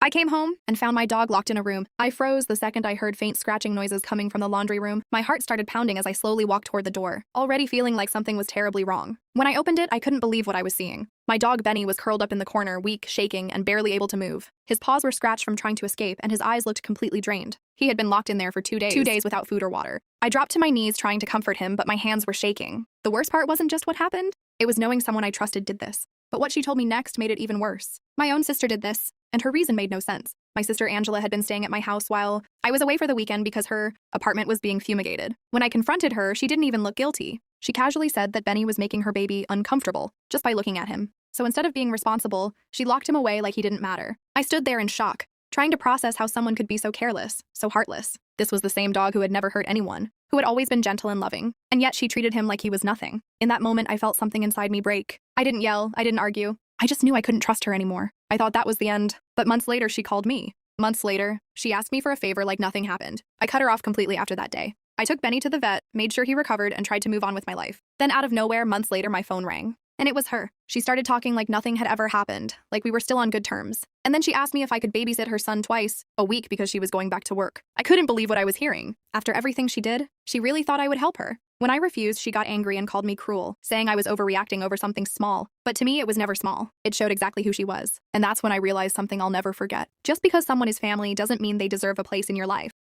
I came home and found my dog locked in a room. I froze the second I heard faint scratching noises coming from the laundry room. My heart started pounding as I slowly walked toward the door, already feeling like something was terribly wrong. When I opened it, I couldn't believe what I was seeing. My dog Benny was curled up in the corner, weak, shaking, and barely able to move. His paws were scratched from trying to escape, and his eyes looked completely drained. He had been locked in there for 2 days without food or water. I dropped to my knees trying to comfort him, but my hands were shaking. The worst part wasn't just what happened. It was knowing someone I trusted did this. But what she told me next made it even worse. My own sister did this, and her reason made no sense. My sister Angela had been staying at my house while I was away for the weekend because her apartment was being fumigated. When I confronted her, she didn't even look guilty. She casually said that Benny was making her baby uncomfortable just by looking at him. So instead of being responsible, she locked him away like he didn't matter. I stood there in shock, trying to process how someone could be so careless, so heartless. This was the same dog who had never hurt anyone, who had always been gentle and loving, and yet she treated him like he was nothing. In that moment, I felt something inside me break. I didn't yell, I didn't argue. I just knew I couldn't trust her anymore. I thought that was the end. But months later, she called me. Months later, she asked me for a favor like nothing happened. I cut her off completely after that day. I took Benny to the vet, made sure he recovered, and tried to move on with my life. Then out of nowhere, months later, my phone rang. And it was her. She started talking like nothing had ever happened, like we were still on good terms. And then she asked me if I could babysit her son twice a week because she was going back to work. I couldn't believe what I was hearing. After everything she did, she really thought I would help her. When I refused, she got angry and called me cruel, saying I was overreacting over something small. But to me, it was never small. It showed exactly who she was. And that's when I realized something I'll never forget. Just because someone is family doesn't mean they deserve a place in your life.